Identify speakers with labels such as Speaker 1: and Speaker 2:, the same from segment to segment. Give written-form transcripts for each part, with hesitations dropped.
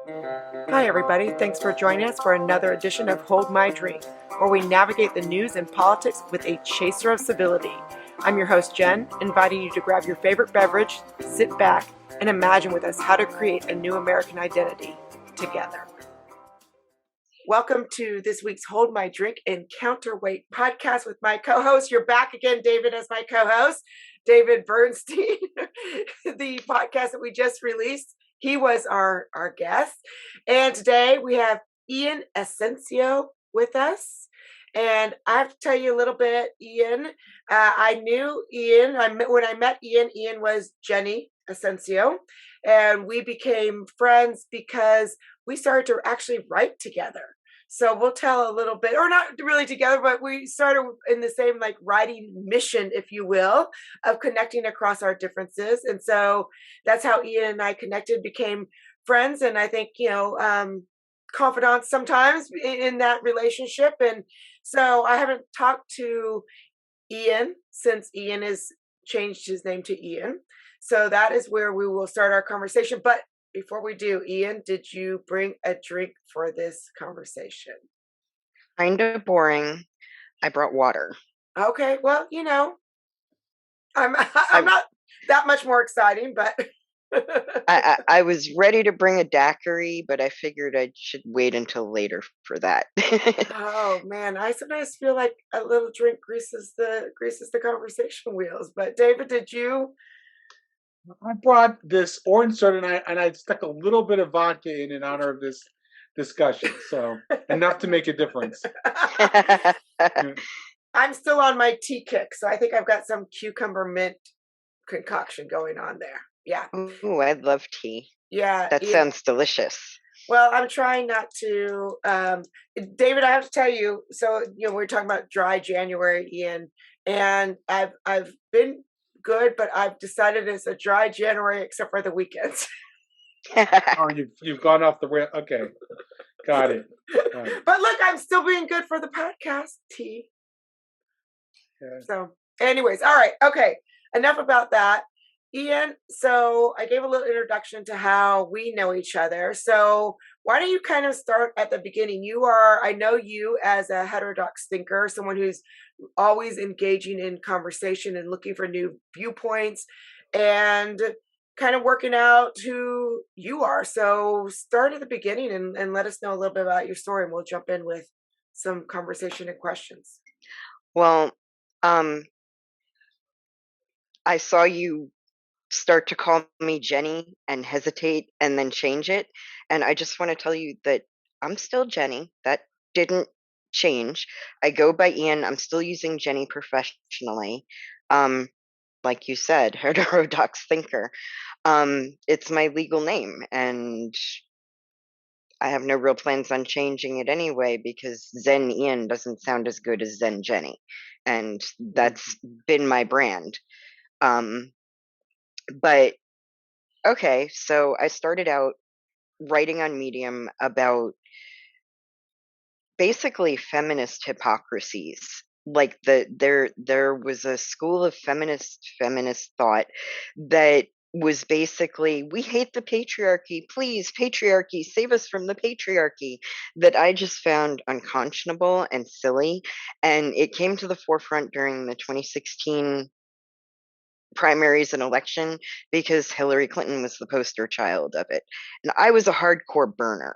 Speaker 1: Hi, everybody. Thanks for joining us for another edition of Hold My Drink, where we navigate the news and politics with a chaser of civility. I'm your host, Jen, inviting you to grab your favorite beverage, sit back, and imagine with us how to create a new American identity together. Welcome to this week's Hold My Drink and Counterweight podcast with my co-host. You're back again, David, as my co-host, David Bernstein, the podcast that we just released. He was our guest. And today we have Ian Asencio with us. And I have to tell you a little bit, Ian. I knew Ian. When I met Ian, Ian was Jenny Asencio. And we became friends because we started to actually write together. So we'll tell a little bit, or not really together, but we started in the same like writing mission, if you will, of connecting across our differences. And so that's how Ian and I connected, became friends, and I think, confidants sometimes in that relationship. And so I haven't talked to Ian since Ian has changed his name to Ian. So that is where we will start our conversation. But before we do, Ian, did you bring a drink for this conversation?
Speaker 2: Kind of boring. I brought water.
Speaker 1: Okay, well, I'm I'm
Speaker 2: I
Speaker 1: not that much more exciting, but
Speaker 2: I was ready to bring a daiquiri, but I figured I should wait until later for that.
Speaker 1: oh man, I sometimes feel like a little drink greases the conversation wheels. But David, did you?
Speaker 3: I brought this orange soda and I stuck a little bit of vodka in honor of this discussion. So enough to make a difference.
Speaker 1: I'm still on my tea kick, so I think I've got some cucumber mint concoction going on there. Yeah,
Speaker 2: Ooh, I love tea.
Speaker 1: yeah.
Speaker 2: That sounds delicious.
Speaker 1: Well, I'm trying not to. David, I have to tell you. So we're talking about dry January, Ian, and I've been good, but I've decided it's a dry January except for the weekends.
Speaker 3: Oh, you've gone off the rail. Okay, got it.
Speaker 1: But look, I'm still being good for the podcast. Tea.
Speaker 3: Yeah.
Speaker 1: So, anyways, all right, okay. Enough about that. Ian, so I gave a little introduction to how we know each other. So why don't you kind of start at the beginning? I know you as a heterodox thinker, someone who's always engaging in conversation and looking for new viewpoints and kind of working out who you are. So start at the beginning and let us know a little bit about your story, and we'll jump in with some conversation and questions.
Speaker 2: Well, um, I saw you start to call me Jenny and hesitate and then change it, and I just want to tell you that I'm still Jenny. That didn't change. I go by Ian. I'm still using Jenny professionally. Um, like you said, heterodox thinker. It's my legal name, and I have no real plans on changing it anyway because Zen Ian doesn't sound as good as Zen Jenny, and that's been my brand. Um, but okay, so I started out writing on Medium about basically feminist hypocrisies. Like there was a school of feminist thought that was basically, we hate the patriarchy, please patriarchy, save us from the patriarchy, that I just found unconscionable and silly. And it came to the forefront during the 2016 primaries and election because Hillary Clinton was the poster child of it. And I was a hardcore burner.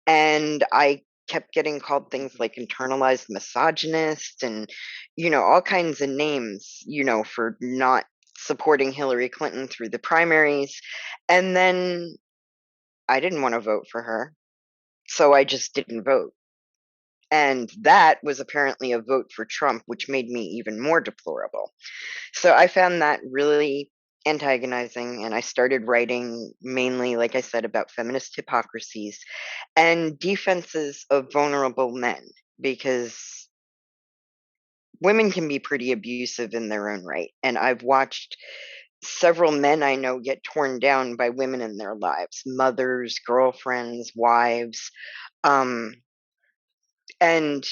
Speaker 2: And I kept getting called things like internalized misogynist and, all kinds of names, for not supporting Hillary Clinton through the primaries. And then I didn't want to vote for her. So I just didn't vote. And that was apparently a vote for Trump, which made me even more deplorable. So I found that really antagonizing, and I started writing mainly, like I said, about feminist hypocrisies and defenses of vulnerable men, because women can be pretty abusive in their own right. And I've watched several men I know get torn down by women in their lives, mothers, girlfriends, wives. Um, and,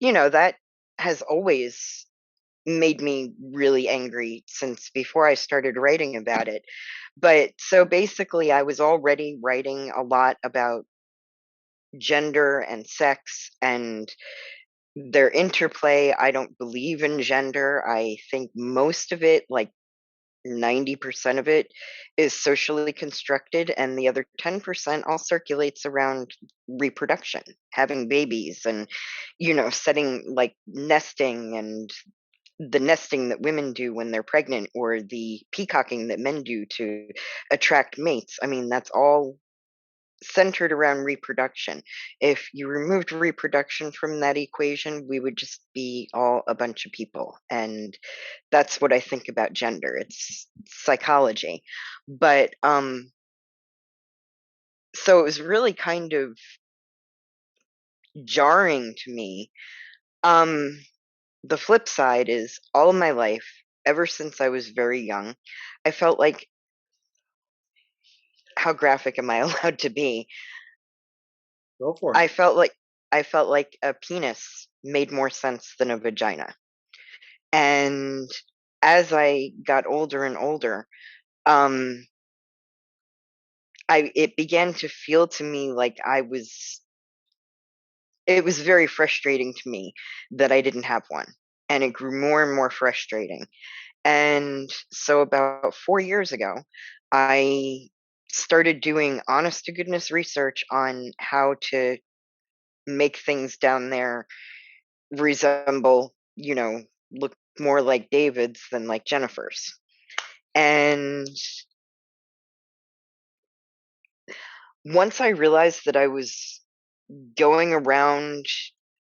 Speaker 2: that has always made me really angry since before I started writing about it. But so basically, I was already writing a lot about gender and sex and their interplay. I don't believe in gender. I think most of it, like 90% of it, is socially constructed, and the other 10% all circulates around reproduction, having babies, and, setting like nesting and the nesting that women do when they're pregnant, or the peacocking that men do to attract mates. I mean, that's all centered around reproduction. If you removed reproduction from that equation, we would just be all a bunch of people. And that's what I think about gender. It's psychology. But so it was really kind of jarring to me. Um the flip side is all of my life, ever since I was very young, I felt like, how graphic am I allowed to be?
Speaker 3: Go for it.
Speaker 2: I felt like I felt like a penis made more sense than a vagina. And as I got older and older, um, it began to feel to me like it was very frustrating to me that I didn't have one. And it grew more and more frustrating. And so about 4 years ago, I started doing honest to goodness research on how to make things down there resemble, look more like David's than like Jennifer's. And once I realized that I was going around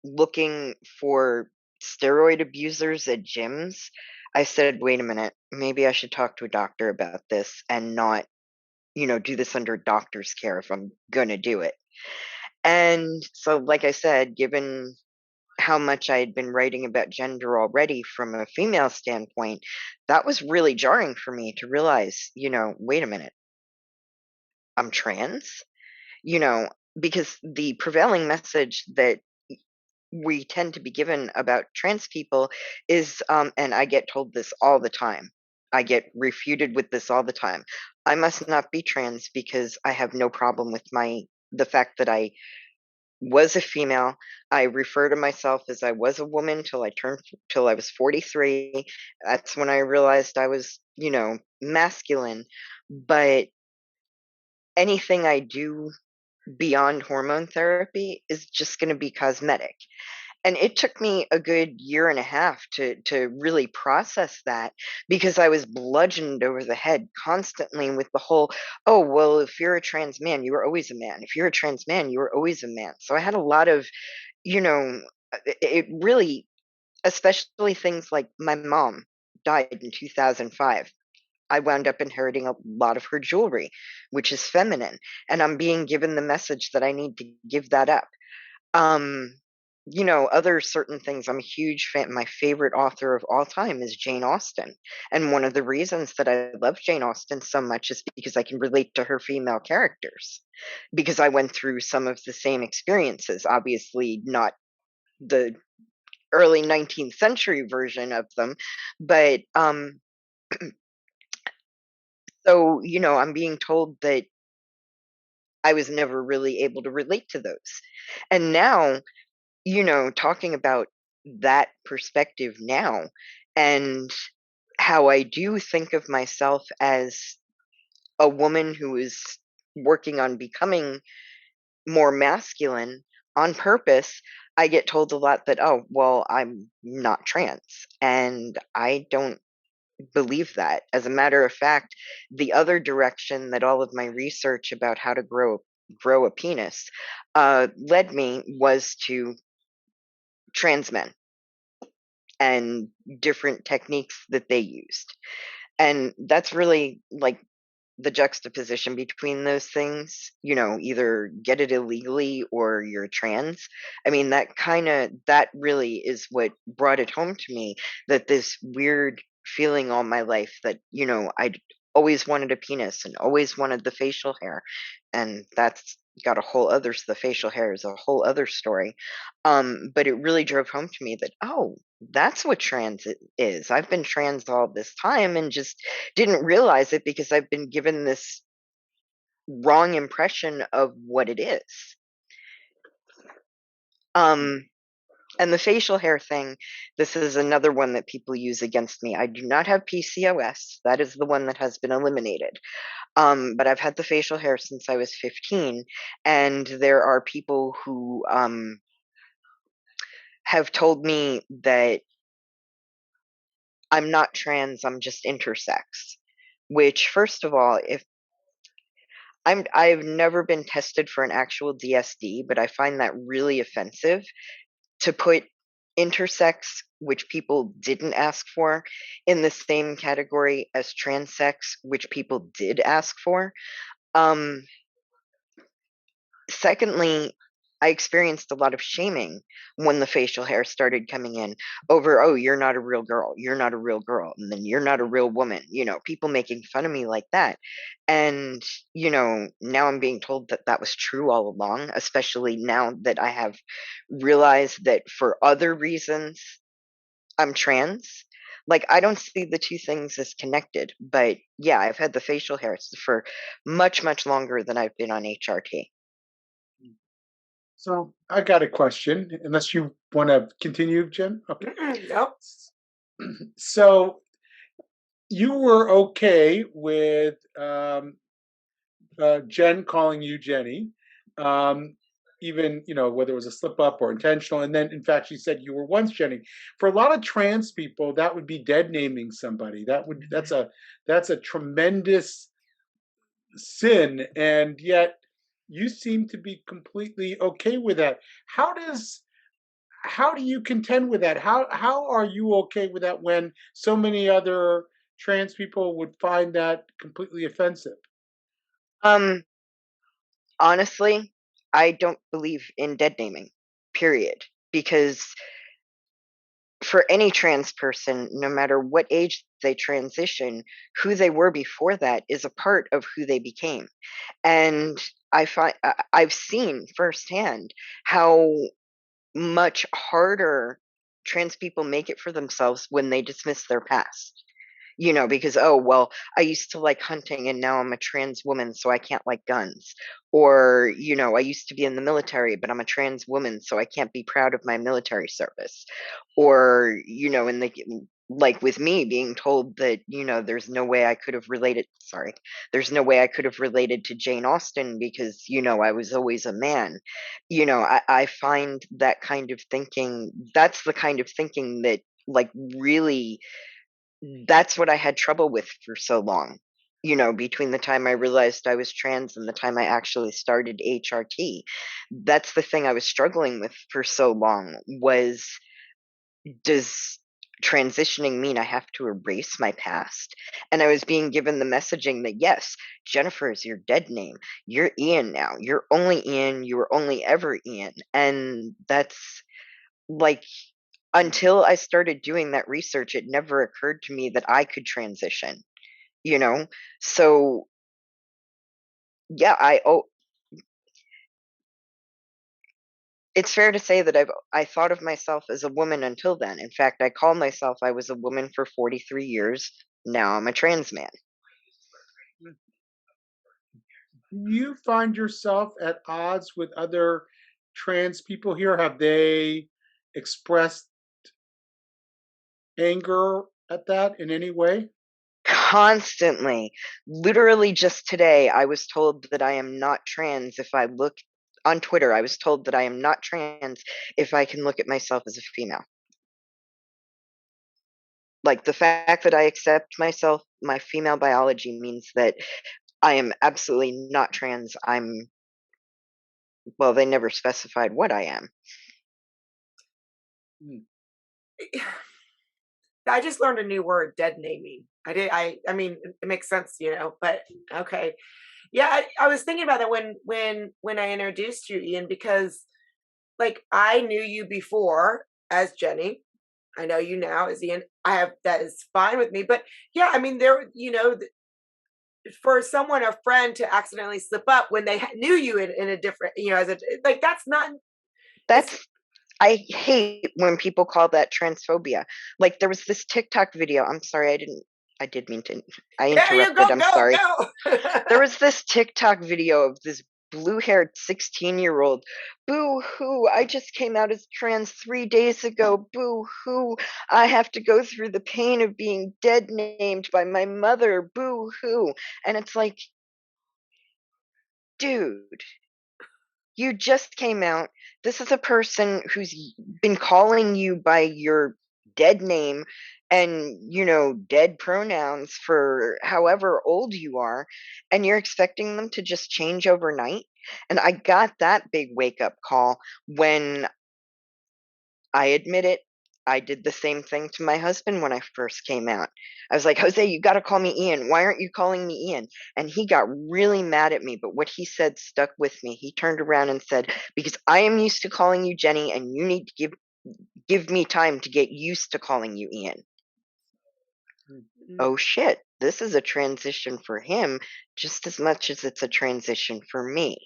Speaker 2: looking for steroid abusers at gyms, I said, wait a minute, maybe I should talk to a doctor about this and not, do this under doctor's care if I'm going to do it. And so, like I said, given how much I had been writing about gender already from a female standpoint, that was really jarring for me to realize, wait a minute, I'm trans? You know, because the prevailing message that we tend to be given about trans people is, and I get told this all the time. I get refuted with this all the time. I must not be trans because I have no problem with the fact that I was a female. I refer to myself as I was a woman till I was 43. That's when I realized I was, masculine. But anything I do beyond hormone therapy is just going to be cosmetic. And it took me a good year and a half to really process that, because I was bludgeoned over the head constantly with the whole, oh, well, if you're a trans man, you were always a man. If you're a trans man, you were always a man. So I had a lot of, you know, it really, especially things like my mom died in 2005. I wound up inheriting a lot of her jewelry, which is feminine, and I'm being given the message that I need to give that up. Um, other certain things. I'm a huge fan. My favorite author of all time is Jane Austen. And one of the reasons that I love Jane Austen so much is because I can relate to her female characters, because I went through some of the same experiences, obviously not the early 19th century version of them, but so, I'm being told that I was never really able to relate to those. And now, talking about that perspective now, and how I do think of myself as a woman who is working on becoming more masculine on purpose, I get told a lot that, oh, well, I'm not trans. And I don't believe that. As a matter of fact, the other direction that all of my research about how to grow a penis led me was to trans men and different techniques that they used. And that's really like the juxtaposition between those things, either get it illegally or you're trans. I mean, that really is what brought it home to me, that this weird feeling all my life that, I'd always wanted a penis and always wanted the facial hair. And that's got a whole other, the facial hair is a whole other story. But it really drove home to me that, oh, that's what trans is. I've been trans all this time and just didn't realize it because I've been given this wrong impression of what it is. And the facial hair thing, this is another one that people use against me. I do not have PCOS. That is the one that has been eliminated. But I've had the facial hair since I was 15, and there are people who have told me that I'm not trans, I'm just intersex. Which, first of all, if I've never been tested for an actual DSD, but I find that really offensive to put intersex, which people didn't ask for, in the same category as transsex, which people did ask for. Secondly, I experienced a lot of shaming when the facial hair started coming in over, oh, you're not a real girl, you're not a real girl, and then you're not a real woman, people making fun of me like that. And, now I'm being told that that was true all along, especially now that I have realized that for other reasons I'm trans. Like, I don't see the two things as connected, but yeah, I've had the facial hair for much, much longer than I've been on HRT.
Speaker 3: So I got a question, unless you want to continue, Jen. Okay.
Speaker 1: Nope.
Speaker 3: So you were okay with Jen calling you Jenny, even whether it was a slip up or intentional. And then, in fact, she said you were once Jenny. For a lot of trans people, that would be dead naming somebody. That's a tremendous sin, and yet you seem to be completely okay with that. How do you contend with that? How are you okay with that when so many other trans people would find that completely offensive?
Speaker 2: Um, Honestly, I don't believe in dead naming, period. Because for any trans person, no matter what age they transition, who they were before that is a part of who they became. And I've seen firsthand how much harder trans people make it for themselves when they dismiss their past. Because, oh, well, I used to like hunting and now I'm a trans woman, so I can't like guns. Or, I used to be in the military, but I'm a trans woman, so I can't be proud of my military service. Or, in the like with me being told that, there's no way I could have related, sorry, there's no way I could have related to Jane Austen because, I was always a man. I find that kind of thinking, that's the kind of thinking that, like, really, that's what I had trouble with for so long. Between the time I realized I was trans and the time I actually started HRT. That's the thing I was struggling with for so long was, does transitioning mean I have to erase my past? And I was being given the messaging that, yes, Jennifer is your dead name. You're Ian now. You're only Ian. You were only ever Ian. And that's like, until I started doing that research, it never occurred to me that I could transition, you know? So yeah, it's fair to say that I thought of myself as a woman until then. In fact, I call myself I was a woman for 43 years. Now I'm a trans man.
Speaker 3: Do you find yourself at odds with other trans people here? Have they expressed anger at that in any way?
Speaker 2: Constantly. Literally just today, I was told that I am not trans if I look on Twitter. I was told that I am not trans if I can look at myself as a female. Like, the fact that I accept myself, my female biology, means that I am absolutely not trans. Well, they never specified what I am.
Speaker 3: Hmm.
Speaker 1: I just learned a new word, dead naming. I did. I mean, it makes sense, but okay. Yeah, I was thinking about that when I introduced you, Ian, because like I knew you before as Jenny. I know you now as Ian. That is fine with me. But yeah, I mean, there, for someone, a friend, to accidentally slip up when they knew you in a different, as a, like, that's not, it's,
Speaker 2: That's I hate when people call that transphobia. Like there was this TikTok video. I'm sorry, I did mean to. I
Speaker 1: there you
Speaker 2: interrupted.
Speaker 1: go,
Speaker 2: I'm
Speaker 1: go,
Speaker 2: sorry.
Speaker 1: go.
Speaker 2: There was this TikTok video of this blue-haired 16-year-old. Boo hoo! I just came out as trans 3 days ago. Boo hoo! I have to go through the pain of being dead named by my mother. Boo hoo! And it's like, dude, you just came out. This is a person who's been calling you by your dead name and, dead pronouns for however old you are, and you're expecting them to just change overnight. And I got that big wake up call when I admit it. I did the same thing to my husband when I first came out. I was like, Jose, you got to call me Ian. Why aren't you calling me Ian? And he got really mad at me. But what he said stuck with me. He turned around and said, because I am used to calling you Jenny, and you need to give me time to get used to calling you Ian. Oh shit, this is a transition for him just as much as it's a transition for me.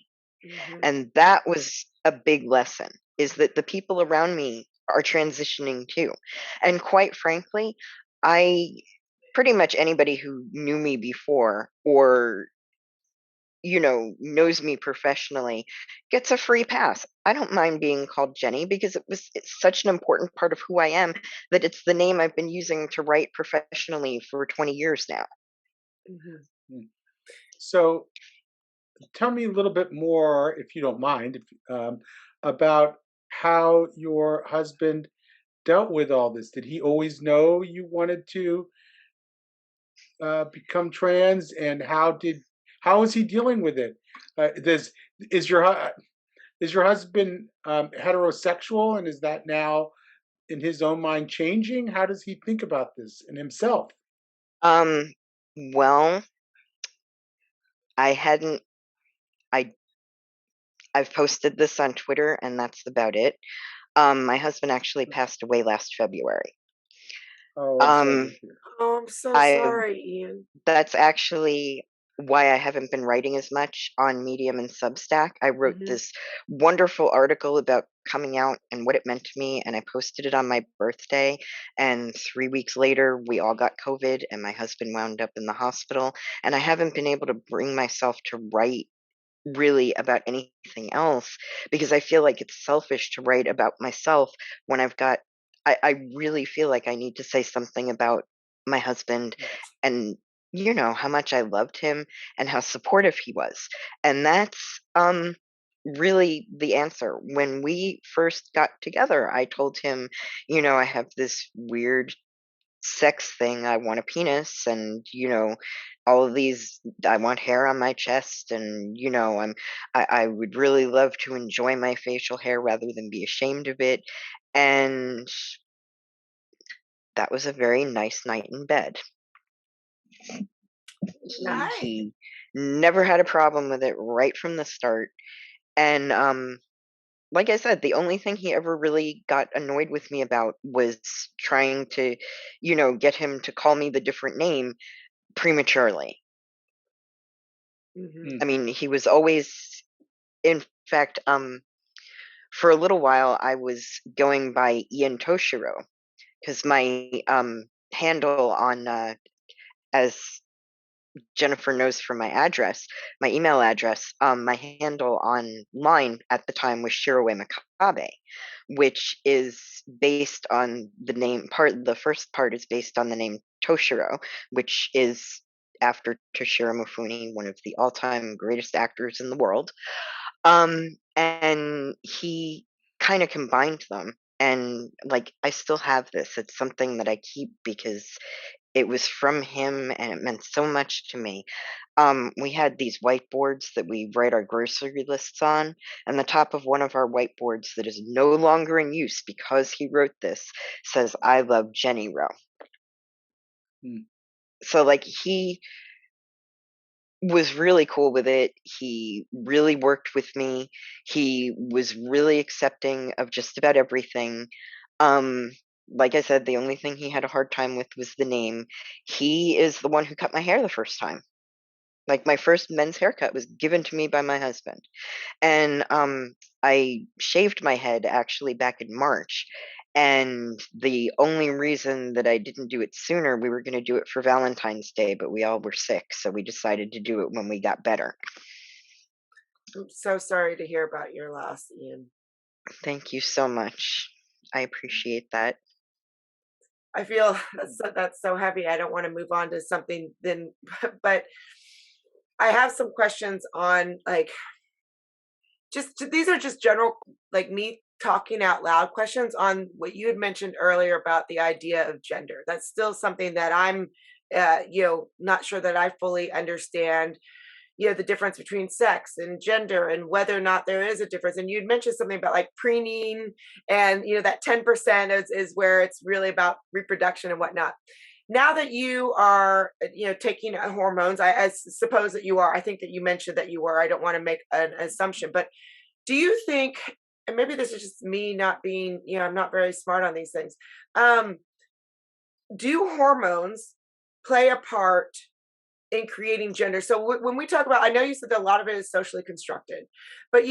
Speaker 1: Mm-hmm.
Speaker 2: And that was a big lesson, is that the people around me are transitioning too. And quite frankly, I pretty much anybody who knew me before or knows me professionally gets a free pass. I don't mind being called Jenny because it's such an important part of who I am that it's the name I've been using to write professionally for 20 years now.
Speaker 1: Mm-hmm.
Speaker 3: So tell me a little bit more, if you don't mind, about how your husband dealt with all this. Did he always know you wanted to become trans, and how is he dealing with it? Does is your is your husband heterosexual, and is that now in his own mind changing? How does he think about this in himself?
Speaker 2: Um, well, I hadn't I I've posted this on Twitter and that's about it. My husband actually passed away last February.
Speaker 3: Oh, I'm sorry to
Speaker 2: Um,
Speaker 3: hear.
Speaker 1: Oh, I'm so
Speaker 2: I
Speaker 1: sorry, Ian.
Speaker 2: That's actually why I haven't been writing as much on Medium and Substack. I wrote
Speaker 1: Mm-hmm.
Speaker 2: this wonderful article about coming out and what it meant to me, and I posted it on my birthday. And 3 weeks later, we all got COVID, and my husband wound up in the hospital. And I haven't been able to bring myself to write really about anything else because I feel like it's selfish to write about myself when I really feel like I need to say something about my husband and how much I loved him and how supportive he was. And that's really the answer. When we first got together, I told him, I have this weird sex thing. I want a penis, and all of these. I want hair on my chest, and I would really love to enjoy my facial hair rather than be ashamed of it. And that was a very nice night in bed. He
Speaker 1: Nice.
Speaker 2: he never had a problem with it right from the start. And like I said, the only thing he ever really got annoyed with me about was trying to, get him to call me the different name prematurely.
Speaker 1: Mm-hmm.
Speaker 3: Mm.
Speaker 2: I mean, he was always, in fact, for a little while, I was going by Ian Toshiro because my handle on, as Jennifer knows from my address, my email address, my handle online at the time was Shiroi Makabe, which is based on the name part. The first part is based on the name Toshiro, which is after Toshiro Mifune, one of the all-time greatest actors in the world. And he kind of combined them. And like, I still have this. It's something that I keep because it was from him and it meant so much to me. We had these whiteboards that we write our grocery lists on, and the top of one of our whiteboards that is no longer in use because he wrote this says, "I love Jenny Rowe."
Speaker 3: Mm.
Speaker 2: So, like, he was really cool with it. He really worked with me. He was really accepting of just about everything. Um, like I said, the only thing he had a hard time with was the name. He is the one who cut my hair the first time. Like my first men's haircut was given to me by my husband. And I shaved my head actually back in March. And the only reason that I didn't do it sooner, we were going to do it for Valentine's Day, but we all were sick. So we decided to do it when we got better.
Speaker 1: I'm so sorry to hear about your loss, Ian.
Speaker 2: Thank you so much. I appreciate that.
Speaker 1: I feel that's so heavy. I don't want to move on to something then, but I have some questions on like just these are just general like me talking out loud questions on what you had mentioned earlier about the idea of gender. That's still something that I'm not sure that I fully understand, the difference between sex and gender and whether or not there is a difference. And you'd mentioned something about like preening and that 10% is where it's really about reproduction and whatnot. Now that you are taking hormones, I suppose that you are. I think that you mentioned that you were. I don't want to make an assumption, but do you think, and maybe this is just me not being, I'm not very smart on these things, do hormones play a part in creating gender? So when we talk about, I know you said that a lot of it is socially constructed, but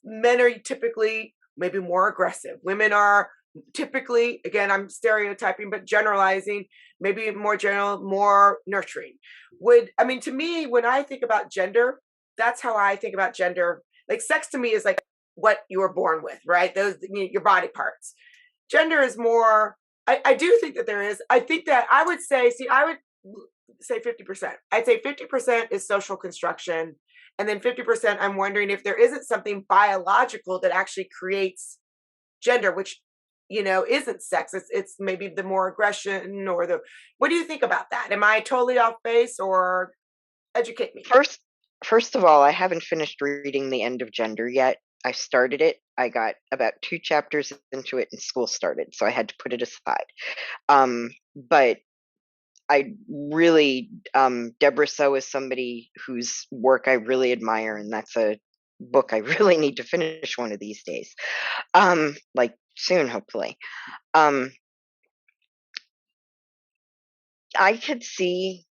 Speaker 1: men are typically maybe more aggressive. Women are typically, again, I'm stereotyping, but generalizing, maybe more general, more nurturing. To me, when I think about gender, that's how I think about gender. Like sex to me is like what you were born with, right? Those, your body parts. Gender is more, I do think that there is, I think that I would say, I would say 50%. I'd say 50% is social construction. And then 50%, I'm wondering if there isn't something biological that actually creates gender, which, isn't sex. It's maybe the more aggression or what do you think about that? Am I totally off base, or educate me?
Speaker 2: First of all, I haven't finished reading The End of Gender yet. I started it. I got about 2 chapters into it and school started, so I had to put it aside. But I really, Deborah So is somebody whose work I really admire, and that's a book I really need to finish one of these days. Like soon, hopefully. I could see,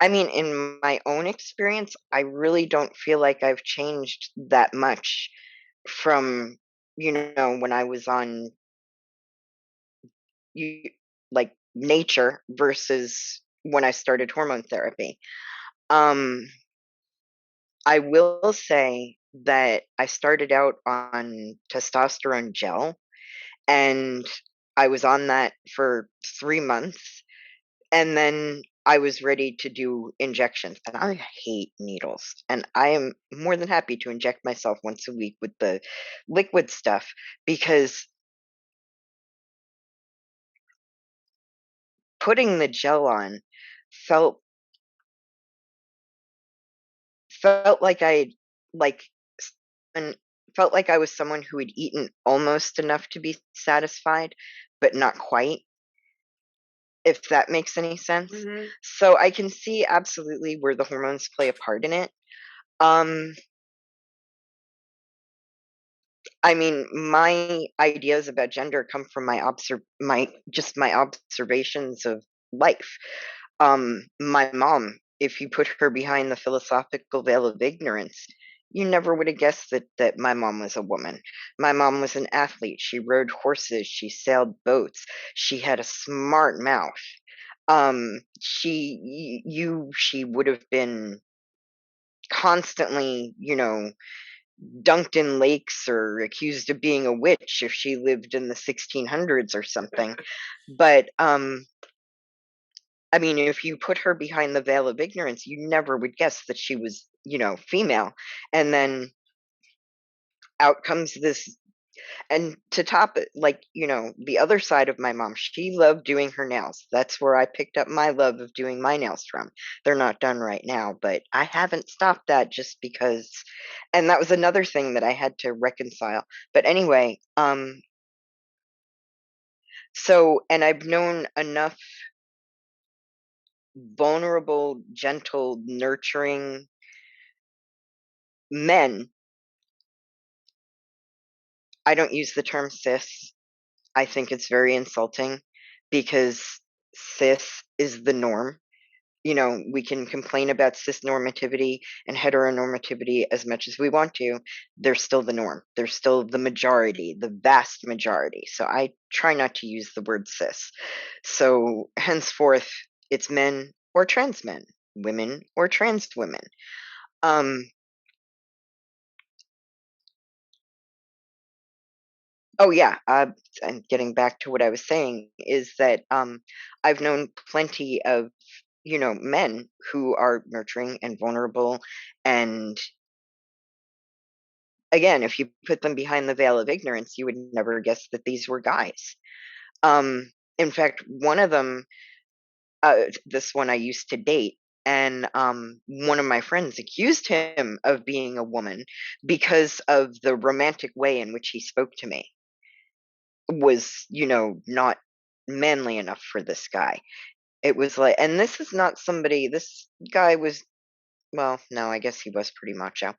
Speaker 2: in my own experience, I really don't feel like I've changed that much from, when I was on you like nature versus when I started hormone therapy. Um, I will say that I started out on testosterone gel, and I was on that for 3 months, and then I was ready to do injections, and I hate needles, and I am more than happy to inject myself once a week with the liquid stuff because putting the gel on felt felt like I like and felt like I was someone who had eaten almost enough to be satisfied, but not quite, if that makes any sense.
Speaker 1: Mm-hmm.
Speaker 2: So I can see absolutely where the hormones play a part in it. Um, my ideas about gender come from my observations of life. My mom, if you put her behind the philosophical veil of ignorance, you never would have guessed that my mom was a woman. My mom was an athlete. She rode horses. She sailed boats. She had a smart mouth. She would have been constantly, dunked in lakes or accused of being a witch if she lived in the 1600s or something. But if you put her behind the veil of ignorance, you never would guess that she was, female. And then out comes this, and to top it, the other side of my mom, she loved doing her nails. That's where I picked up my love of doing my nails from. They're not done right now, but I haven't stopped that just because, and that was another thing that I had to reconcile. But anyway, and I've known enough vulnerable, gentle, nurturing men. I don't use the term cis. I think it's very insulting because cis is the norm. we can complain about cis normativity and heteronormativity as much as we want to. They're still the norm. They're still the majority, the vast majority. So I try not to use the word cis. So henceforth, it's men or trans men, women or trans women. Oh yeah, and getting back to what I was saying is that I've known plenty of men who are nurturing and vulnerable, and again, if you put them behind the veil of ignorance, you would never guess that these were guys. In fact, one of them, this one I used to date, and one of my friends accused him of being a woman because of the romantic way in which he spoke to me was, not manly enough for this guy. It was like, and this is not somebody, this guy was, well, no, I guess he was pretty macho.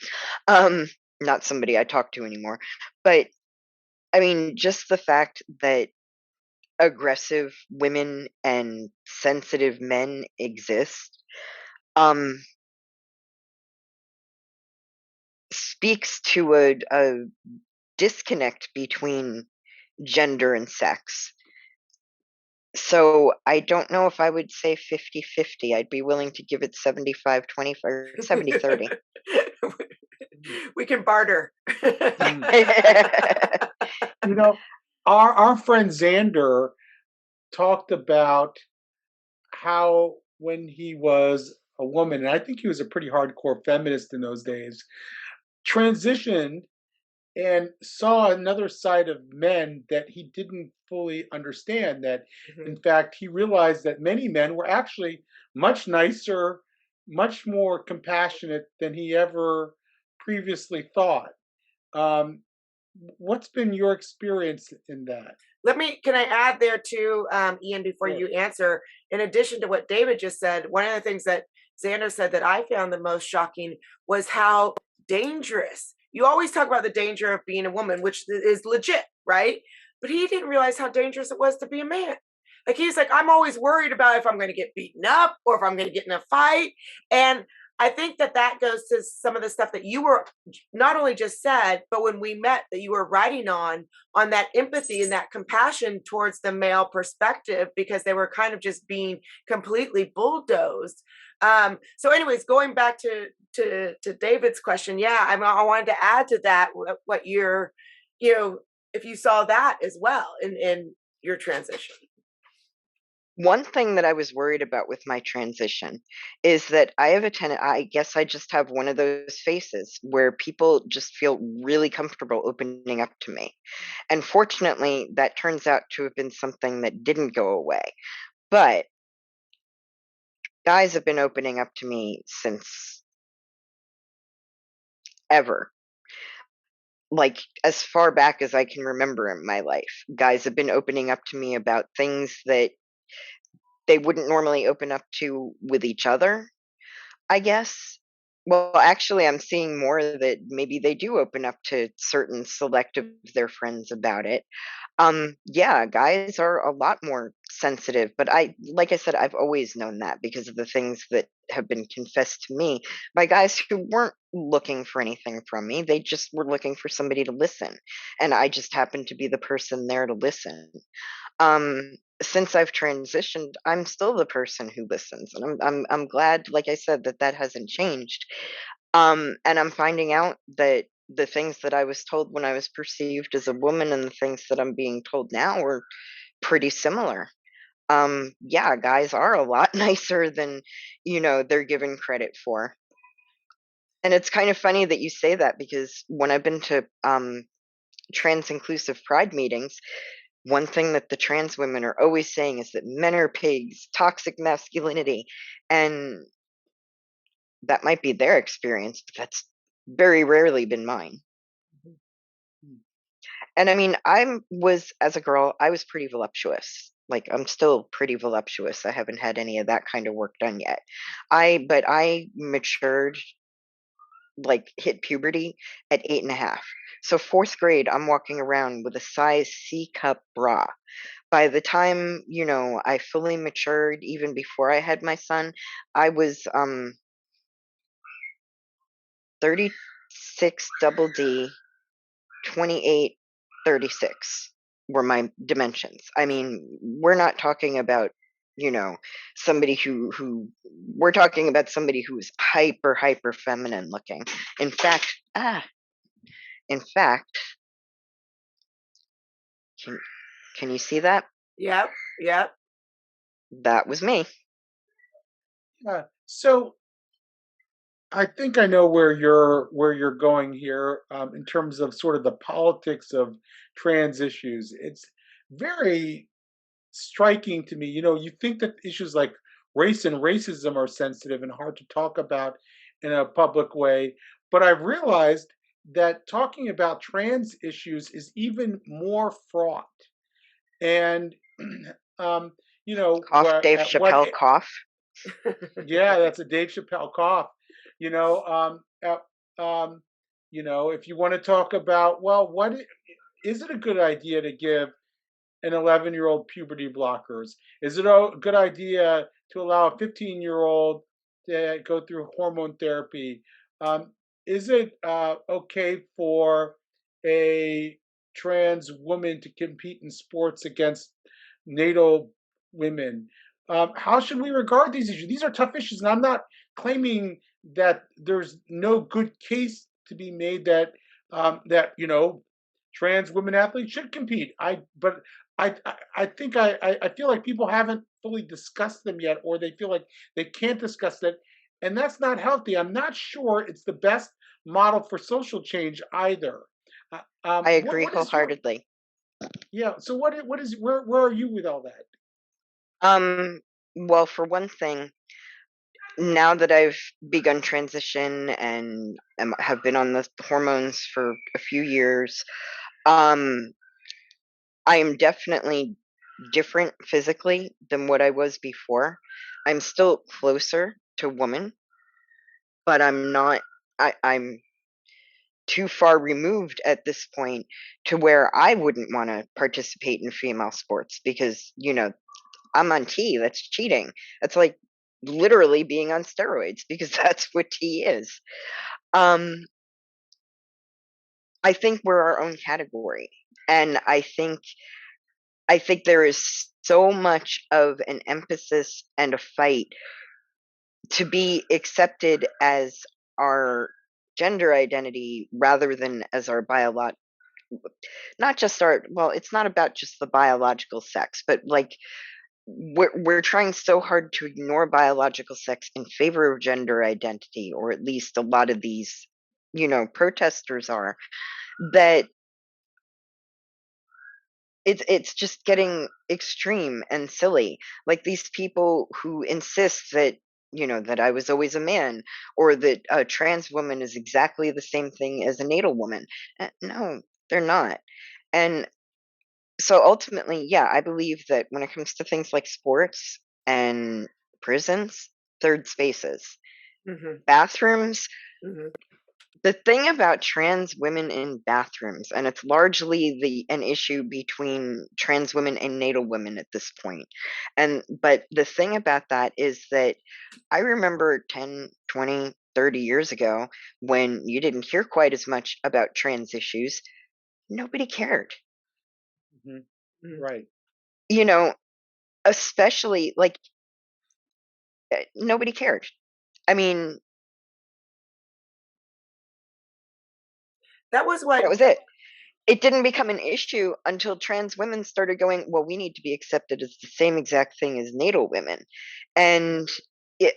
Speaker 2: Not somebody I talk to anymore. But I mean, just the fact that aggressive women and sensitive men exist, um, speaks to a disconnect between gender and sex. So I don't know if I would say 50-50. I'd be willing to give it 75-20 or 70-30.
Speaker 1: We can barter.
Speaker 3: You know, our friend Xander talked about how when he was a woman, and I think he was a pretty hardcore feminist in those days, transitioned and saw another side of men that he didn't fully understand. That, in fact, he realized that many men were actually much nicer, much more compassionate than he ever previously thought. Um, what's been your experience in that?
Speaker 1: Can I add there too, Ian, before
Speaker 3: Sure.
Speaker 1: you answer? In addition to what David just said, one of the things that Xander said that I found the most shocking was how dangerous. You always talk about the danger of being a woman, which is legit, right? But he didn't realize how dangerous it was to be a man. Like he's like, I'm always worried about if I'm going to get beaten up or if I'm going to get in a fight. And I think that that goes to some of the stuff that you were not only just said, but when we met, that you were writing on that empathy and that compassion towards the male perspective, because they were kind of just being completely bulldozed. So anyways, going back to David's question, yeah, I wanted to add to that what you're, if you saw that as well in your transition.
Speaker 2: One thing that I was worried about with my transition is that I have a tenant. I guess I just have one of those faces where people just feel really comfortable opening up to me. And fortunately, that turns out to have been something that didn't go away. But guys have been opening up to me since ever. Like, as far back as I can remember in my life, guys have been opening up to me about things that they wouldn't normally open up to with each other, I guess. Well, actually, I'm seeing more that maybe they do open up to certain select of their friends about it. Yeah, guys are a lot more sensitive, but like I said, I've always known that because of the things that have been confessed to me by guys who weren't looking for anything from me. They just were looking for somebody to listen, and I just happened to be the person there to listen. Um, since I've transitioned, I'm still the person who listens, and I'm glad, like I said, that that hasn't changed. And I'm finding out that the things that I was told when I was perceived as a woman and the things that I'm being told now are pretty similar. Yeah, guys are a lot nicer than, they're given credit for. And it's kind of funny that you say that because when I've been to trans inclusive pride meetings, one thing that the trans women are always saying is that men are pigs, toxic masculinity, and that might be their experience, but that's very rarely been mine. And I mean, as a girl, I was pretty voluptuous. Like, I'm still pretty voluptuous. I haven't had any of that kind of work done yet. But I matured, like, hit puberty at 8.5. So fourth grade, I'm walking around with a size C cup bra, by the time, I fully matured, even before I had my son, I was 36 double D, 28, 36 were my dimensions. I mean, we're not talking about, somebody who we're talking about somebody who's hyper feminine looking. In fact, in fact, can can you see that?
Speaker 1: Yep, yep.
Speaker 2: That was me.
Speaker 3: Yeah. So I think I know where you're going here, in terms of sort of the politics of trans issues. It's very striking to me. You think that issues like race and racism are sensitive and hard to talk about in a public way, but I've realized that talking about trans issues is even more fraught. And um,
Speaker 2: Cough, Dave Chappelle, cough.
Speaker 3: yeah, that's a Dave Chappelle cough. You know, if you want to talk about, well, is it a good idea to give an 11-year-old puberty blockers? Is it a good idea to allow a 15-year-old to go through hormone therapy? Is it okay for a trans woman to compete in sports against natal women? How should we regard these issues? These are tough issues, and I'm not claiming that there's no good case to be made that trans women athletes should compete. But I think I feel like people haven't fully discussed them yet, or they feel like they can't discuss it, and that's not healthy. I'm not sure it's the best model for social change either.
Speaker 2: I agree
Speaker 3: What is your
Speaker 2: wholeheartedly.
Speaker 3: yeah? So what is where are you with all that?
Speaker 2: Well, for one thing, now that I've begun transition and have been on the hormones for a few years, um, I am definitely different physically than what I was before. I'm still closer to woman, but I'm not. I'm too far removed at this point to where I wouldn't want to participate in female sports because I'm on T. That's cheating. That's like literally being on steroids because that's what T is. Um, I think we're our own category, and I think there is so much of an emphasis and a fight to be accepted as our gender identity rather than as our not just our, well, it's not about just the biological sex, but like we're trying so hard to ignore biological sex in favor of gender identity, or at least a lot of these protesters are, that it's just getting extreme and silly. Like these people who insist that that I was always a man, or that a trans woman is exactly the same thing as a natal woman. No, they're not. And so ultimately, yeah, I believe that when it comes to things like sports and prisons, third spaces,
Speaker 1: Hmm.
Speaker 2: bathrooms,
Speaker 1: Hmm.
Speaker 2: the thing about trans women in bathrooms, and it's largely an issue between trans women and natal women at this point. But the thing about that is that I remember 10, 20, 30 years ago when you didn't hear quite as much about trans issues, nobody cared.
Speaker 3: Hmm.
Speaker 1: Hmm.
Speaker 3: Right.
Speaker 2: You know, especially like nobody cared. I mean,
Speaker 1: That was what.
Speaker 2: that was it. It didn't become an issue until trans women started going, well, we need to be accepted as the same exact thing as natal women. And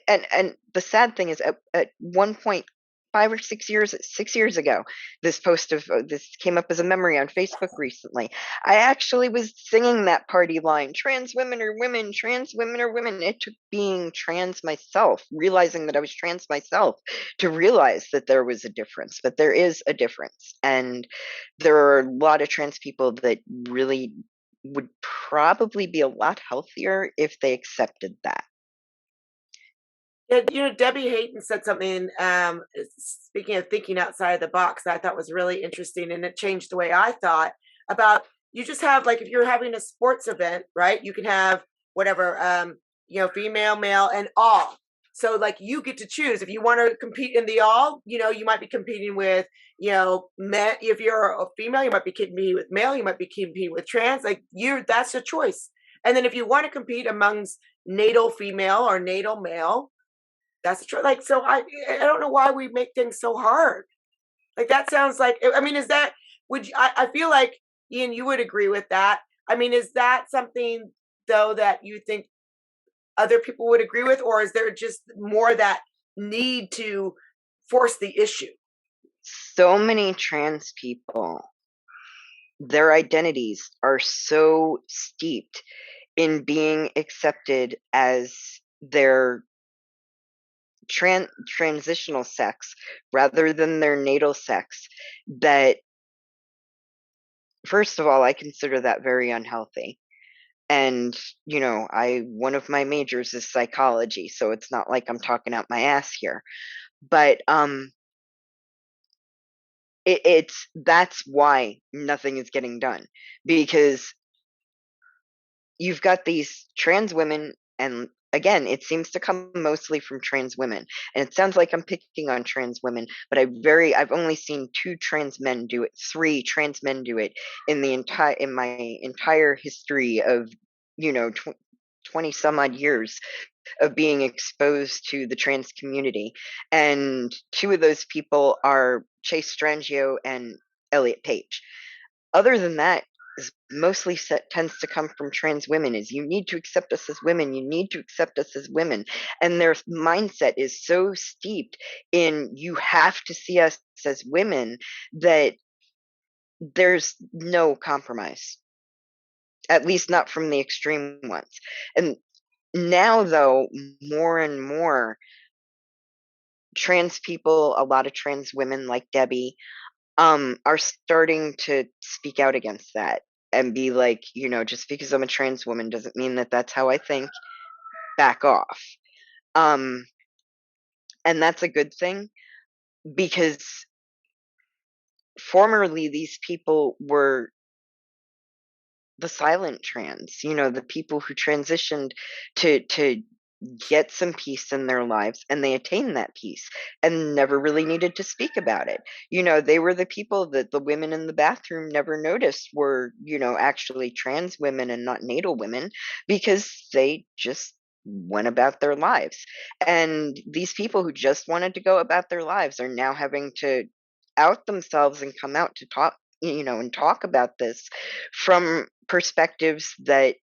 Speaker 2: and the sad thing is at one point 6 years ago, this came up as a memory on Facebook recently. I actually was singing that party line, trans women are women, trans women are women. It took being trans myself, realizing that I was trans myself, to realize that there was a difference, that there is a difference. And there are a lot of trans people that really would probably be a lot healthier if they accepted that.
Speaker 1: Yeah, Debbie Hayton said something, speaking of thinking outside the box, that I thought was really interesting, and it changed the way I thought about you just have, like, if you're having a sports event, right? You can have whatever, female, male, and all. So like you get to choose if you want to compete in the all. You might be competing with, men. If you're a female, you might be competing with male. You might be competing with trans. Like that's a choice. And then if you want to compete amongst natal female or natal male, that's true. Like, so I don't know why we make things so hard. Like that sounds like, I mean, is that, would you, I feel like, Ian, you would agree with that. I mean, is that something though that you think other people would agree with, or is there just more that need to force the issue?
Speaker 2: So many trans people, their identities are so steeped in being accepted as their transitional sex rather than their natal sex that, first of all, I consider that very unhealthy. And one of my majors is psychology, so it's not like I'm talking out my ass here. But it's that's why nothing is getting done, because you've got these trans women, and again, it seems to come mostly from trans women. And it sounds like I'm picking on trans women, but I've only seen 2 trans men do it, 3 trans men do it in my entire history of, 20 some odd years of being exposed to the trans community. And 2 of those people are Chase Strangio and Elliot Page. Other than that, is mostly tends to come from trans women. Is you need to accept us as women, you need to accept us as women. And their mindset is so steeped in you have to see us as women that there's no compromise, at least not from the extreme ones. And now, though, more and more trans people, a lot of trans women like Debbie, are starting to speak out against that and be like, just because I'm a trans woman doesn't mean that that's how I think. Back off. And that's a good thing, because formerly these people were the silent trans, the people who transitioned to get some peace in their lives, and they attained that peace and never really needed to speak about it. They were the people that the women in the bathroom never noticed were, actually trans women and not natal women, because they just went about their lives. And these people who just wanted to go about their lives are now having to out themselves and come out to talk, and talk about this from perspectives that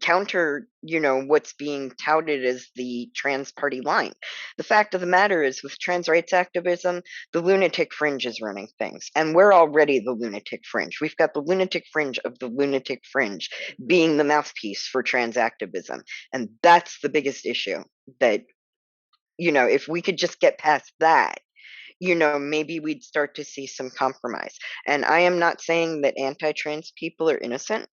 Speaker 2: counter, what's being touted as the trans party line. The fact of the matter is, with trans rights activism, the lunatic fringe is running things, and we're already the lunatic fringe. We've got the lunatic fringe of the lunatic fringe being the mouthpiece for trans activism, and that's the biggest issue. That, if we could just get past that, maybe we'd start to see some compromise. And I am not saying that anti-trans people are innocent,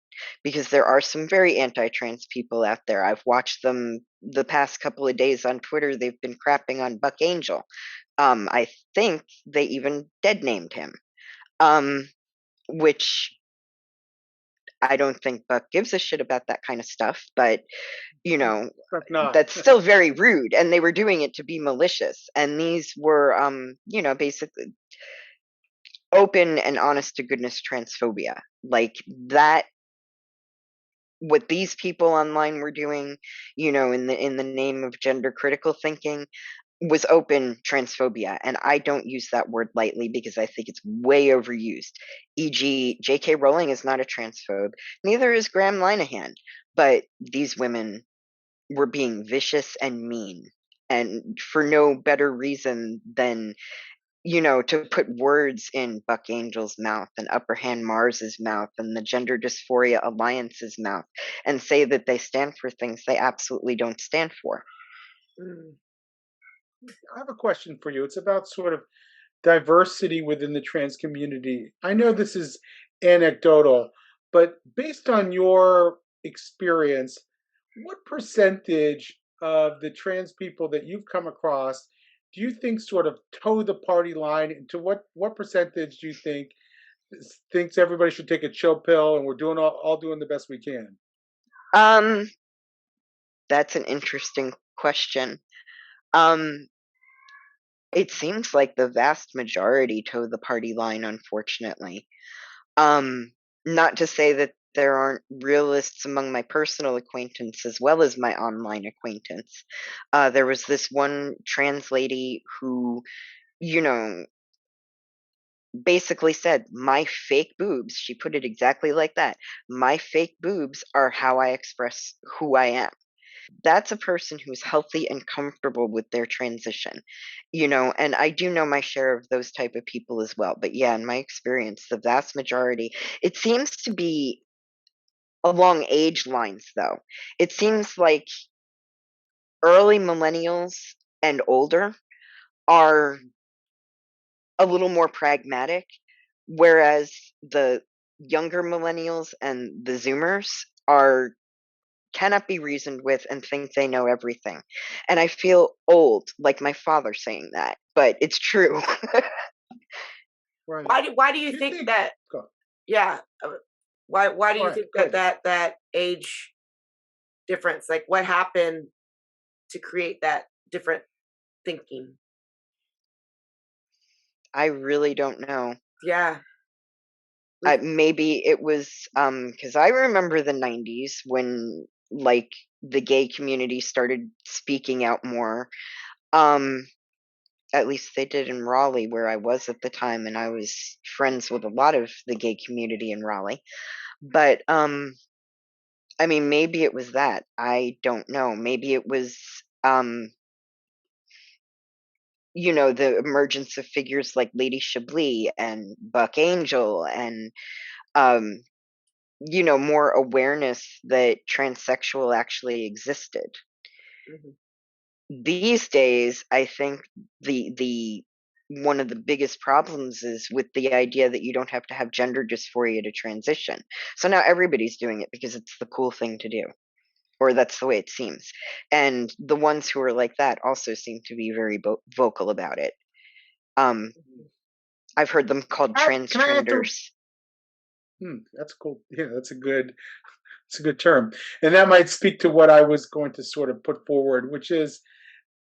Speaker 2: because there are some very anti-trans people out there. I've watched them the past couple of days on Twitter. They've been crapping on Buck Angel. I think they even dead named him, which I don't think Buck gives a shit about that kind of stuff, but that's still very rude, and they were doing it to be malicious. And these were, basically open and honest to goodness transphobia. Like that, what these people online were doing, in the name of gender critical thinking, was open transphobia. And I don't use that word lightly, because I think it's way overused. E.g., J.K. Rowling is not a transphobe, neither is Graham Linehan. But these women were being vicious and mean, and for no better reason than, to put words in Buck Angel's mouth and Upper Hand Mars's mouth and the Gender Dysphoria Alliance's mouth, and say that they stand for things they absolutely don't stand for.
Speaker 3: I have a question for you. It's about sort of diversity within the trans community. I know this is anecdotal, but based on your experience, what percentage of the trans people that you've come across do you think sort of toe the party line? And to what percentage do you think thinks everybody should take a chill pill and we're doing all doing the best we can?
Speaker 2: Um, that's an interesting question. Um, it seems like the vast majority toe the party line, unfortunately. Um, Not to say that there aren't realists among my personal acquaintance as well as my online acquaintance. There was this one trans lady who, you know, basically said, "My fake boobs," she put it exactly like that, "my fake boobs are how I express who I am." That's a person who's healthy and comfortable with their transition, and I do know my share of those type of people as well. But yeah, in my experience, the vast majority, it seems to be along age lines though. It seems like early millennials and older are a little more pragmatic, whereas the younger millennials and the Zoomers are cannot be reasoned with and think they know everything. And I feel old, like my father saying that, but it's true.
Speaker 3: Right.
Speaker 1: Why do you
Speaker 3: Do you
Speaker 1: think
Speaker 3: think?
Speaker 1: that?
Speaker 3: Go.
Speaker 1: Yeah. Why do
Speaker 3: All
Speaker 1: you
Speaker 3: right.
Speaker 1: think that
Speaker 3: Good.
Speaker 1: that age difference? Like, what happened to create that different thinking?
Speaker 2: I really don't know.
Speaker 1: Yeah. We've,
Speaker 2: Maybe it was because I remember the 90s when like the gay community started speaking out more. Um, at least they did in Raleigh, where I was at the time, and I was friends with a lot of the gay community in Raleigh. But I mean, maybe it was that. I don't know. Maybe it was the emergence of figures like Lady Chablis and Buck Angel and um, more awareness that transsexual actually existed.
Speaker 1: mhm.
Speaker 2: These days, I think the one of the biggest problems is with the idea that you don't have to have gender dysphoria to transition. So now everybody's doing it because it's the cool thing to do, or that's the way it seems. And the ones who are like that also seem to be very vocal about it. Um, I've heard them called
Speaker 3: Can I ask a?
Speaker 2: transtrenders.
Speaker 3: That's cool. Yeah, that's a good. It's a good term, and that might speak to what I was going to sort of put forward, which is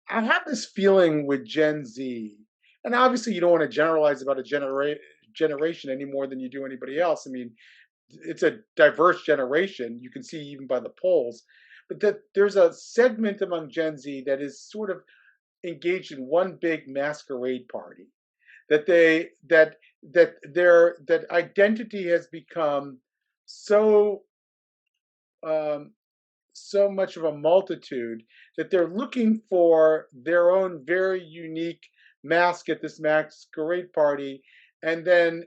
Speaker 3: I have this feeling with Gen Z, and obviously you don't want to generalize about a generation any more than you do anybody else. I mean, it's a diverse generation. You can see even by the polls, but that there's a segment among Gen Z that is sort of engaged in one big masquerade party. That they that identity has become so um, so much of a multitude that they're looking for their own very unique mask at this masquerade party, and then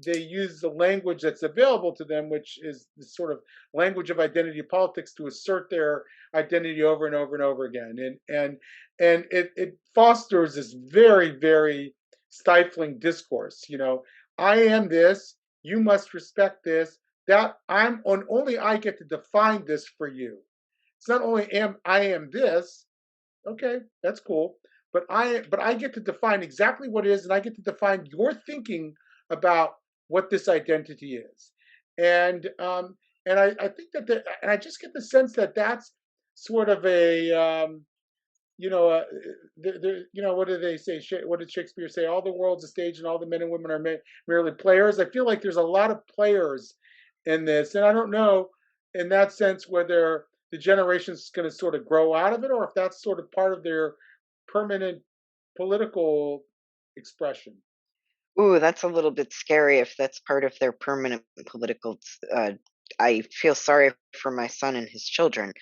Speaker 3: they use the language that's available to them, which is the sort of language of identity politics, to assert their identity over and over and over again, and it fosters this very very stifling discourse. I am this, you must respect this, that I'm on, only I get to define this for you. It's not only am I am this, okay, that's cool, but I get to define exactly what it is, and I get to define your thinking about what this identity is. And I think and I just get the sense that that's sort of a you know, what do they say? What did Shakespeare say? All the world's a stage, and all the men and women are merely players. I feel like there's a lot of players in this, and I don't know, in that sense, whether the generation's going to sort of grow out of it, or if that's sort of part of their permanent political expression.
Speaker 2: Ooh, that's a little bit scary if that's part of their permanent political. I feel sorry for my son and his children,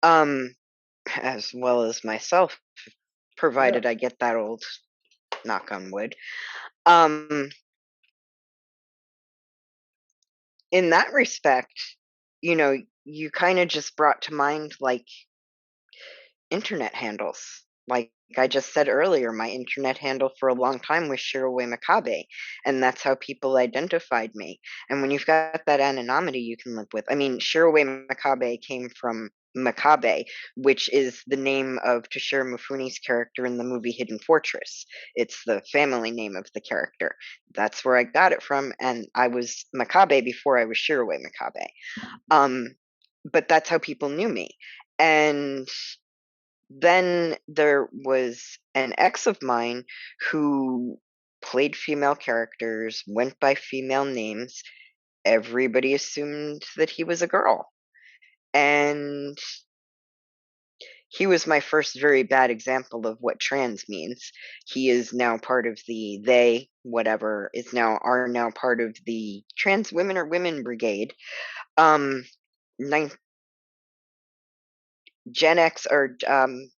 Speaker 2: um, as well as myself,
Speaker 3: Yeah.
Speaker 2: provided I get that old. Knock on wood. Um, in that respect, you kind of just brought to mind like internet handles. Like I just said earlier, my internet handle for a long time was Shiroway Makabe, and that's how people identified me. And when you've got that anonymity you can live with, I mean, Shiroway Makabe came from Makabe, which is the name of Toshiro Mifune's character in the movie Hidden Fortress. It's the family name of the character. That's where I got it from, and I was Makabe before I was Shiroi Makabe. But that's how people knew me. And then there was an ex of mine who played female characters, went by female names. Everybody assumed that he was a girl. And he was my first very bad example of what trans means. He is now part of the they whatever is now are now part of the trans women or women brigade. Nine Gen X or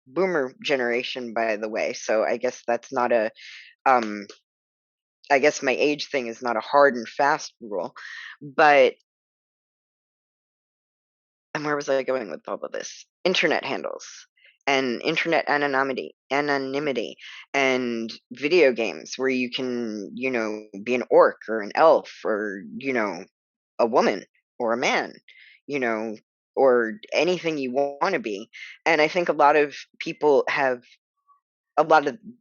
Speaker 2: boomer generation, by the way. So I guess that's not a um I guess my age thing is not a hard and fast rule. But and where was I going with all of this? Internet handles and internet anonymity and video games where you can, be an orc or an elf or, a woman or a man, you know, or anything you want to be. And I think a lot of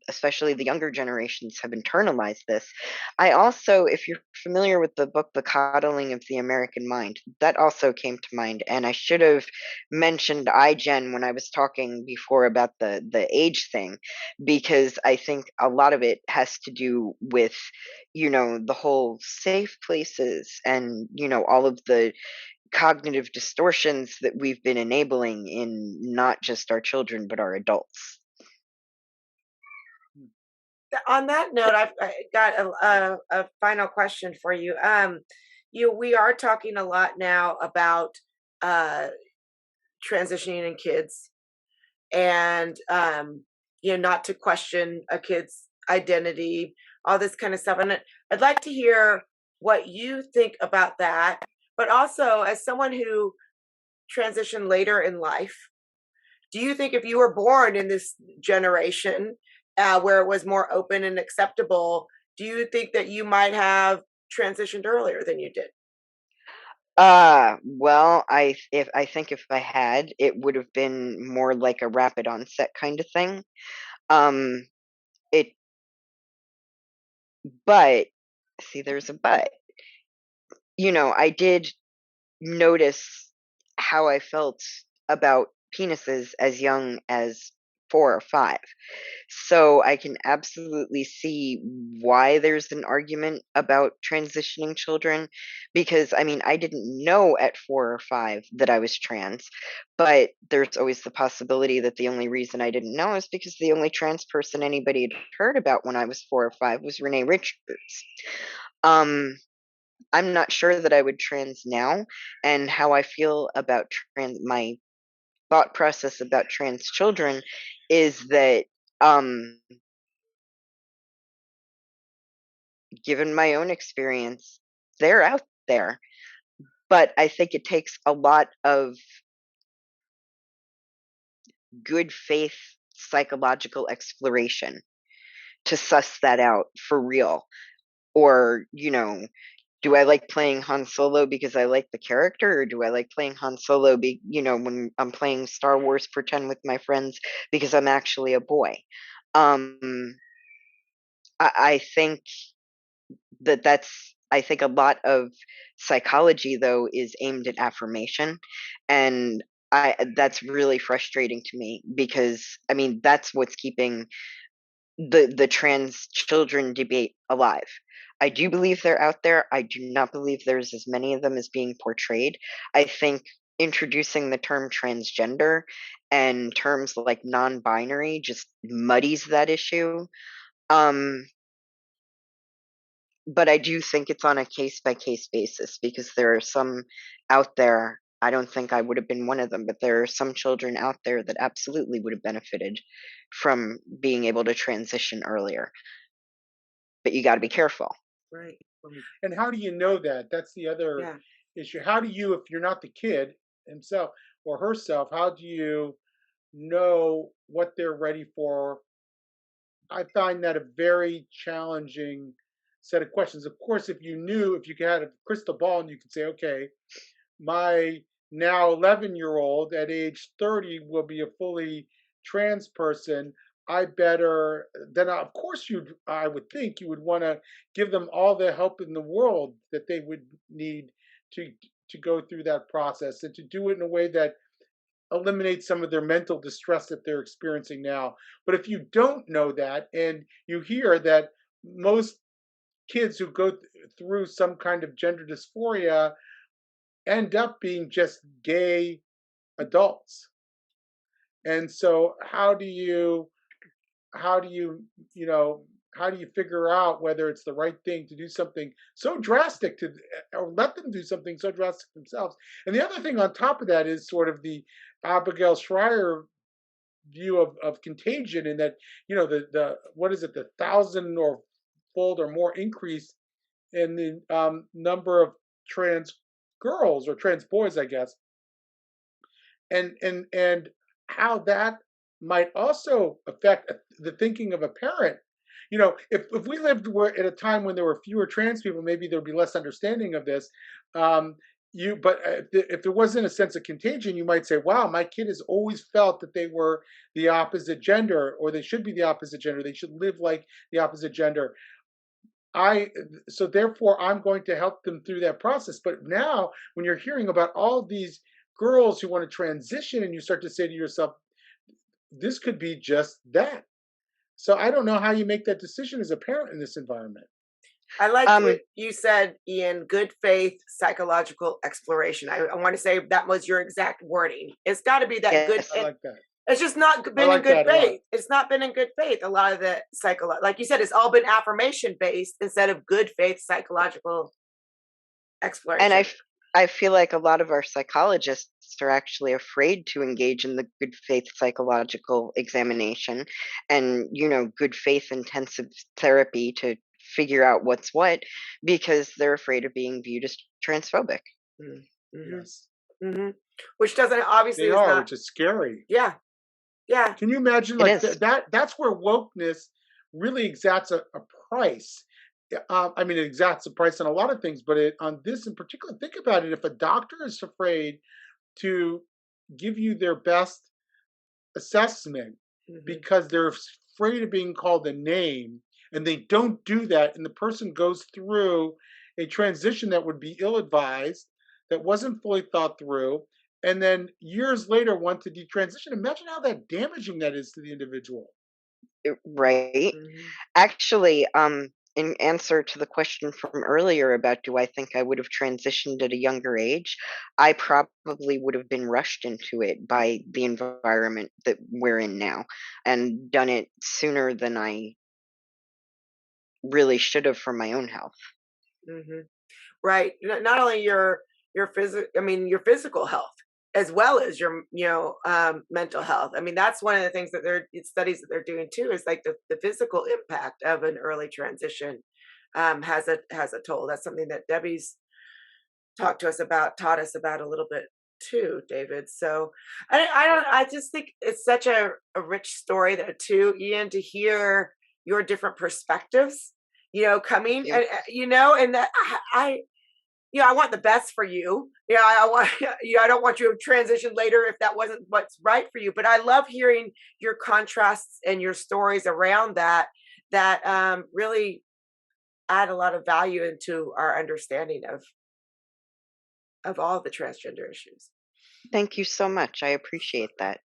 Speaker 2: especially the younger generations have internalized this. I also, if you're familiar with the book The Coddling of the American Mind, that also came to mind, and I should have mentioned iGen when I was talking before about the age thing, because I think a lot of it has to do with the whole safe places and all of the cognitive distortions that we've been enabling in not just our children but our adults.
Speaker 1: On that note, I got a final question for you. We are talking a lot now about uh, transitioning in kids, and not to question a kid's identity, all this kind of stuff. And I'd like to hear what you think about that. But also, as someone who transitioned later in life, do you think if you were born in this generation where it was more open and acceptable, do you think that you might have transitioned earlier than you did?
Speaker 2: Well, I think if I had, it would have been more like a rapid onset kind of thing. Um, it, but see, there's a but. I did notice how I felt about penises as young as 4 or 5. So I can absolutely see why there's an argument about transitioning children, because I mean, I didn't know at 4 or 5 that I was trans, but there's always the possibility that the only reason I didn't know is because the only trans person anybody had heard about when I was 4 or 5 was Renee Richards. Um, I'm not sure that I would trans now, and how I feel about my thought process about trans children is that um given my own experience, they're out there. But I think it takes a lot of good faith psychological exploration to suss that out for real. Or, do I like playing Han Solo because I like the character, or do I like playing Han Solo when I'm playing Star Wars Pretend with my friends because I'm actually a boy? Um I think I think a lot of psychology though is aimed at affirmation, and that's really frustrating to me because I mean that's what's keeping the trans children debate alive. I do believe they're out there. I do not believe there's as many of them as being portrayed. I think introducing the term transgender and terms like non-binary just muddies that issue. Um but I do think it's on a case by case basis because there are some out there. I don't think I would have been one of them, but there are some children out there that absolutely would have benefited from being able to transition earlier. But you got to be careful.
Speaker 1: Right.
Speaker 3: And how do you know that? That's the other
Speaker 1: Yeah.
Speaker 3: issue. How do you, if you're not the kid himself or herself, how do you know what they're ready for? I find that a very challenging set of questions. Of course, if you had a crystal ball and you could say, okay, my now 11-year-old at age 30 will be a fully trans person, I better then of course I would think you would want to give them all the help in the world that they would need to go through that process, and to do it in a way that eliminates some of their mental distress that they're experiencing now. But if you don't know that, and you hear that most kids who go through some kind of gender dysphoria end up being just gay adults. And so how do you you know how do you figure out whether it's the right thing to do something so drastic to, or let them do something so drastic themselves? And the other thing on top of that is sort of the Abigail Schreier view of contagion, in that, the what is it, the thousand or fold or more increase in the number of trans girls or trans boys, I guess, and how that might also affect the thinking of a parent. If we lived at a time when there were fewer trans people, maybe there'd be less understanding of this. Um, but if there wasn't a sense of contagion, you might say, "Wow, my kid has always felt that they were the opposite gender, or they should be the opposite gender. They should live like the opposite gender. I So therefore I'm going to help them through that process." But now, when you're hearing about all these girls who want to transition, and you start to say to yourself, this could be just that. So I don't know how you make that decision as a parent in this environment.
Speaker 1: I liked what you said, Ian, good faith psychological exploration. I want to say that was your exact wording. It's got to be that good.
Speaker 2: Yes.
Speaker 3: I like that.
Speaker 1: It's just not been in
Speaker 3: like
Speaker 1: good
Speaker 3: that a lot.
Speaker 1: faith. It's not been in good faith. A lot of the like you said, it's all been affirmation based instead of good faith psychological exploration.
Speaker 2: And I feel like a lot of our psychologists are actually afraid to engage in the good faith psychological examination and, good faith intensive therapy to figure out what's what, because they're afraid of being viewed as transphobic.
Speaker 1: Mm-hmm.
Speaker 3: Yes.
Speaker 1: Mm-hmm. Which doesn't obviously
Speaker 3: They
Speaker 1: is
Speaker 3: are,
Speaker 1: not,
Speaker 3: which is scary.
Speaker 1: yeah. Yeah.
Speaker 3: Can you imagine,
Speaker 2: It
Speaker 3: like
Speaker 2: is.
Speaker 3: that's where wokeness really exacts a price. I mean, it exacts a price on a lot of things, but on this in particular, think about it. If a doctor is afraid to give you their best assessment because they're afraid of being called a name, and they don't do that, and the person goes through a transition that would be ill-advised, that wasn't fully thought through, and then years later want to detransition, imagine how that damaging that is to the individual.
Speaker 2: Right. Actually, in answer to the question from earlier about do I think I would have transitioned at a younger age, I probably would have been rushed into it by the environment that we're in now, and done it sooner than I really should have for my own health.
Speaker 1: Right. Not only your physical health, as well as your mental health. I mean, that's one of the things that studies that they're doing too, is like the physical impact of an early transition has a toll. That's something that Debbie's taught us about a little bit too, David. So I just think it's such a rich story there too, Ian, to hear your different perspectives, coming,
Speaker 2: Yeah.
Speaker 1: and and that I want the best for you. I want, I don't want you to transition later if that wasn't what's right for you. But I love hearing your contrasts and your stories around that really add a lot of value into our understanding of all the transgender issues.
Speaker 2: Thank you so much. I appreciate that.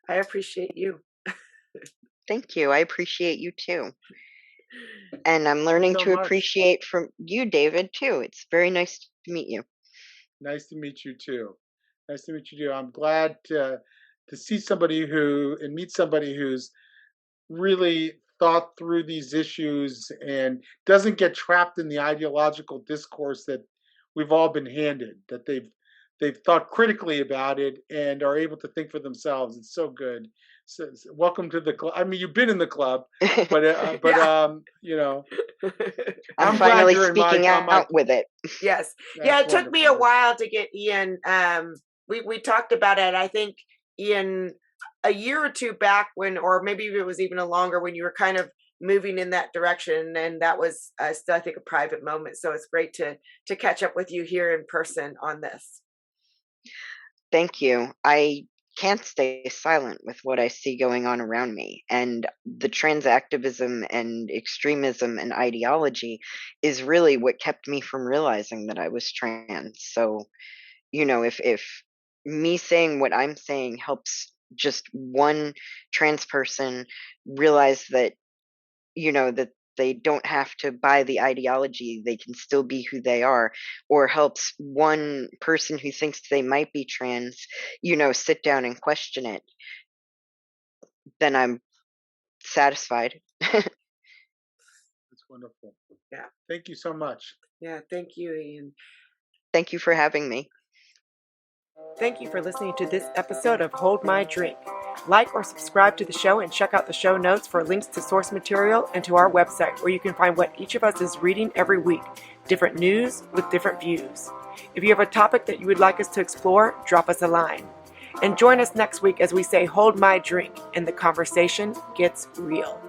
Speaker 1: I appreciate you.
Speaker 2: Thank you. I appreciate you too. And I'm learning
Speaker 3: so
Speaker 2: to
Speaker 3: much.
Speaker 2: appreciate from you, David, too. It's very nice to meet you.
Speaker 3: Nice to meet you too. Nice to meet you too. I'm glad to see somebody and meet somebody who's really thought through these issues and doesn't get trapped in the ideological discourse that we've all been handed, that they've thought critically about it and are able to think for themselves. It's so good. So welcome to the club. I mean, you've been in the club, but
Speaker 1: Yeah.
Speaker 2: I'm
Speaker 3: glad
Speaker 2: finally
Speaker 3: you're
Speaker 2: speaking out with it.
Speaker 1: Yes.
Speaker 3: That's
Speaker 1: Yeah, it took me a
Speaker 3: wonderful.
Speaker 1: while to get Ian. We talked about it, I think, Ian, a year or two back, or maybe it was even a longer, when you were kind of moving in that direction, and that was still, I think, a private moment. So it's great to catch up with you here in person on this.
Speaker 2: Thank you. I can't stay silent with what I see going on around me. And the trans activism and extremism and ideology is really what kept me from realizing that I was trans. So, if me saying what I'm saying helps just one trans person realize that, that they don't have to buy the ideology, they can still be who they are, or helps one person who thinks they might be trans, sit down and question it, then I'm satisfied.
Speaker 3: That's wonderful.
Speaker 1: Yeah.
Speaker 3: Thank you so much.
Speaker 1: Yeah, thank you, Ian.
Speaker 2: Thank you for having me.
Speaker 1: Thank you for listening to this episode of Hold My Drink. Like or subscribe to the show and check out the show notes for links to source material and to our website where you can find what each of us is reading every week, different news with different views. If you have a topic that you would like us to explore, drop us a line. And join us next week as we say Hold My Drink and the conversation gets real.